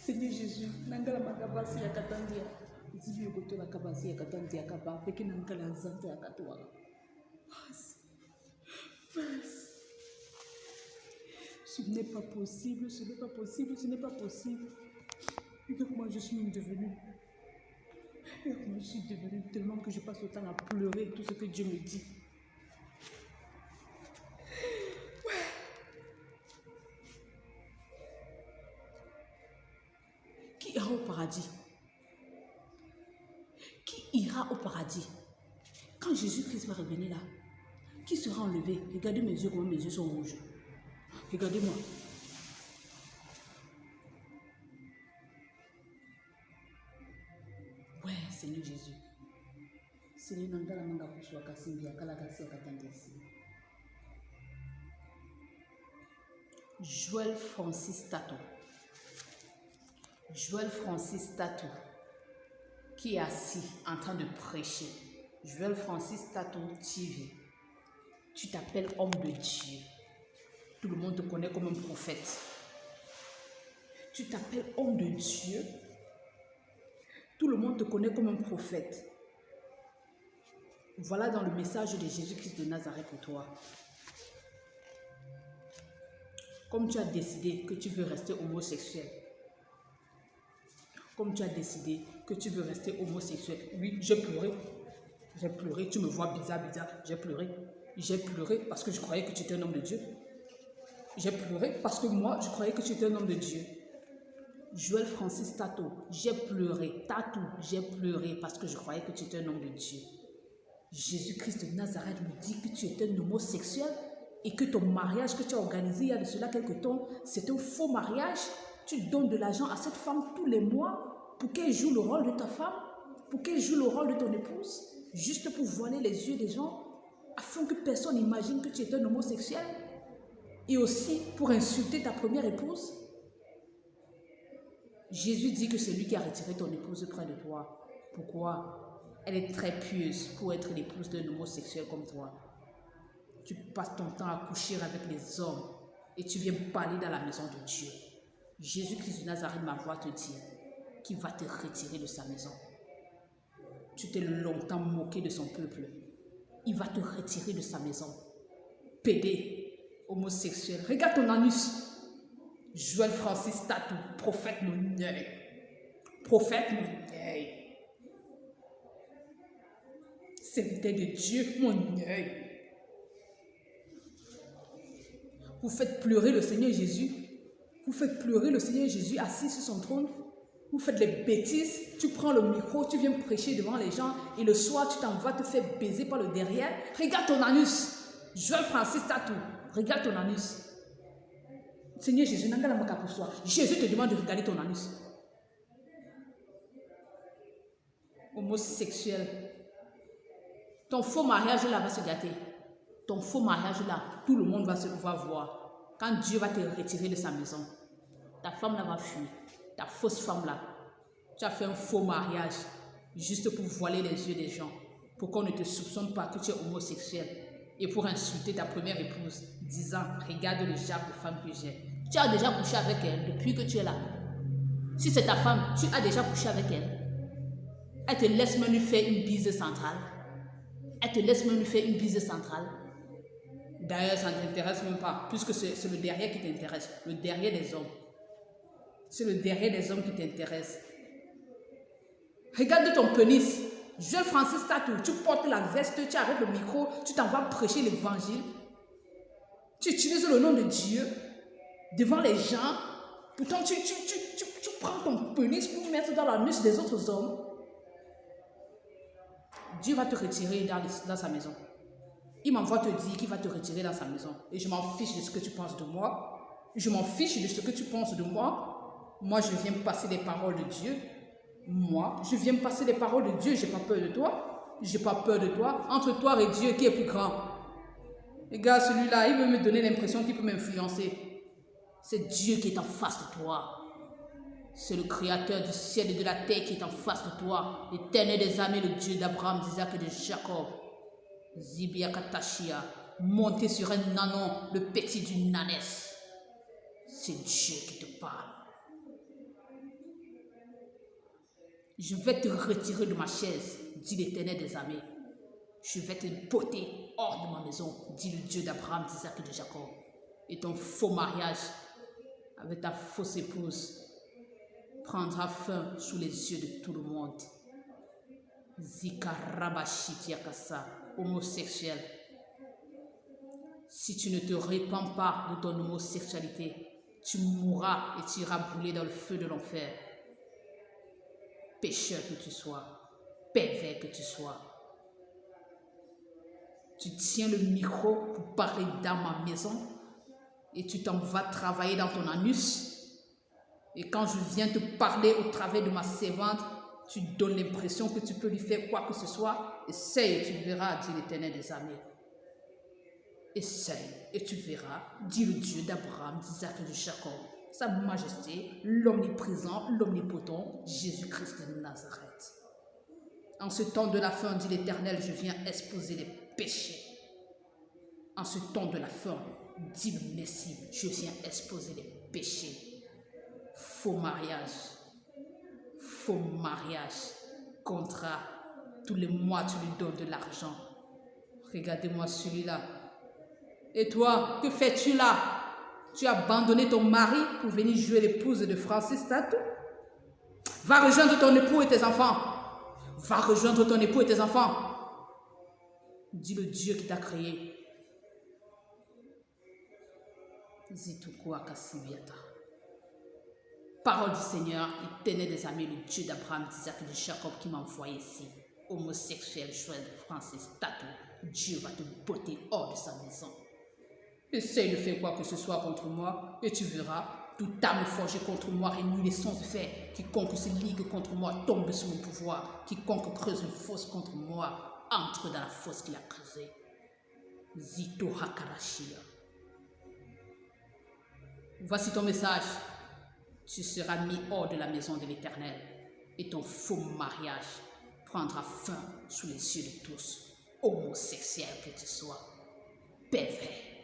Seigneur Jésus, nangala makabasi ya katandia. Zibi yokoto la kabasi ya katandia kaba. Peki nangala zante ya katoa. Ce n'est pas possible, ce n'est pas possible, ce n'est pas possible. Regarde comment je suis devenue. Regarde comment je suis devenue tellement que je passe le temps à pleurer tout ce que Dieu me dit. Qui ira au paradis? Qui ira au paradis? Quand Jésus-Christ va revenir là, qui sera enlevé? Regardez mes yeux, comment mes yeux sont rouges. Regardez-moi. Ouais, Seigneur Jésus. Seigneur Nangala Manga Kuswa Kasimbi, Akala Kasi Akatandesi. Joël Francis Tato. Joël Francis Tato, qui est assis en train de prêcher. Joël Francis Tato TV. Tu t'appelles homme de Dieu. Tout le monde te connaît comme un prophète. Tu t'appelles homme de Dieu. Tout le monde te connaît comme un prophète. Voilà dans le message de Jésus-Christ de Nazareth pour toi. Comme tu as décidé que tu veux rester homosexuel. Comme tu as décidé que tu veux rester homosexuel. Oui, j'ai pleuré. J'ai pleuré. Tu me vois bizarre. J'ai pleuré. J'ai pleuré parce que je croyais que tu étais un homme de Dieu. J'ai pleuré parce que moi, je croyais que tu étais un homme de Dieu. Joël Francis Tato, j'ai pleuré. Tato, j'ai pleuré parce que je croyais que tu étais un homme de Dieu. Jésus-Christ de Nazareth me dit que tu étais un homosexuel et que ton mariage que tu as organisé il y a de cela quelque temps, c'est un faux mariage. Tu donnes de l'argent à cette femme tous les mois pour qu'elle joue le rôle de ta femme, pour qu'elle joue le rôle de ton épouse, juste pour voiler les yeux des gens, afin que personne n'imagine que tu es un homosexuel, et aussi pour insulter ta première épouse. Jésus dit que c'est lui qui a retiré ton épouse près de toi. Pourquoi? Elle est très pieuse pour être l'épouse d'un homosexuel comme toi. Tu passes ton temps à coucher avec les hommes et tu viens parler dans la maison de Dieu. Jésus-Christ de Nazareth m'envoie te dire qu'il va te retirer de sa maison. Tu t'es longtemps moqué de son peuple. Il va te retirer de sa maison. Pédé, homosexuel. Regarde ton anus. Joël Francis Tato, prophète mon œil. Prophète mon œil. Serviteur de Dieu, mon œil. Vous faites pleurer le Seigneur Jésus. Vous faites pleurer le Seigneur Jésus assis sur son trône. Vous faites les bêtises. Tu prends le micro, tu viens prêcher devant les gens et le soir, tu t'en vas te faire baiser par le derrière. Regarde ton anus. Joël Francis Tato, regarde ton anus. Seigneur Jésus, Jésus te demande de regarder ton anus. Homosexuel. Ton faux mariage là va se gâter. Ton faux mariage là, tout le monde va voir. Quand Dieu va te retirer de sa maison, ta femme là va fuir. Ta fausse femme là, tu as fait un faux mariage juste pour voiler les yeux des gens, pour qu'on ne te soupçonne pas que tu es homosexuel et pour insulter ta première épouse, disant regarde le genre de femme que j'ai. Tu as déjà couché avec elle depuis que tu es là. Si c'est ta femme, tu as déjà couché avec elle. Elle te laisse même lui faire une bise centrale. Elle te laisse même lui faire une bise centrale. D'ailleurs, ça ne t'intéresse même pas, puisque c'est le derrière qui t'intéresse, le derrière des hommes. C'est le derrière des hommes qui t'intéresse. Regarde ton pénis. Joël Francis Tato, tu portes la veste, tu arrêtes le micro, tu t'en vas prêcher l'évangile. Tu utilises le nom de Dieu devant les gens. Pourtant, tu prends ton pénis pour mettre dans l'anus des autres hommes. Dieu va te retirer dans sa maison. Il m'envoie te dire qu'il va te retirer dans sa maison. Et je m'en fiche de ce que tu penses de moi. Je m'en fiche de ce que tu penses de moi. Moi, je viens passer les paroles de Dieu. Moi, je viens passer les paroles de Dieu. Je n'ai pas peur de toi. Je n'ai pas peur de toi. Entre toi et Dieu, qui est plus grand? Regarde celui-là, il veut me donner l'impression qu'il peut m'influencer. C'est Dieu qui est en face de toi. C'est le créateur du ciel et de la terre qui est en face de toi. L'éternel des armées, le Dieu d'Abraham, d'Isaac et de Jacob. Zibiakatashia, monté sur un nanon, le petit du nanès. C'est Dieu qui te parle. Je vais te retirer de ma chaise, dit l'Éternel des armées. Je vais te botter hors de ma maison, dit le Dieu d'Abraham, d'Isaac et de Jacob. Et ton faux mariage avec ta fausse épouse prendra fin sous les yeux de tout le monde. Zikarabashitiakasa, homosexuel. Si tu ne te répands pas de ton homosexualité, tu mourras et tu iras brûler dans le feu de l'enfer. Pécheur que tu sois, pervers que tu sois. Tu tiens le micro pour parler dans ma maison et tu t'en vas travailler dans ton anus. Et quand je viens te parler au travers de ma servante, tu donnes l'impression que tu peux lui faire quoi que ce soit. Essaye et tu verras, dit l'Éternel des armées. Essaye et tu verras, dit le Dieu d'Abraham, d'Isaac et de Jacob, Sa Majesté, l'omniprésent, l'omnipotent, Jésus-Christ de Nazareth. En ce temps de la fin, dit l'Éternel, je viens exposer les péchés. En ce temps de la fin, dit le Messie, je viens exposer les péchés. Faux mariage, contrat, tous les mois tu lui donnes de l'argent. Regardez-moi celui-là. Et toi, que fais-tu là? Tu as abandonné ton mari pour venir jouer l'épouse de Francis Tatou? Va rejoindre ton époux et tes enfants. Va rejoindre ton époux et tes enfants. Dis le Dieu qui t'a créé. Parole du Seigneur, Éternel des armées, le Dieu d'Abraham, d'Isaac et de Jacob qui m'a envoyé ici. Homosexuel, Joël Francis Tatou, Dieu va te botter hors de sa maison. Essaye de faire quoi que ce soit contre moi et tu verras, toute âme forgée contre moi réunit les sons de fer. Quiconque se ligue contre moi tombe sous mon pouvoir. Quiconque creuse une fosse contre moi entre dans la fosse qu'il a creusée. Zito Hakarashia. Voici ton message. Tu seras mis hors de la maison de l'Éternel et ton faux mariage prendra fin sous les yeux de tous, homosexuel que tu sois, pervers.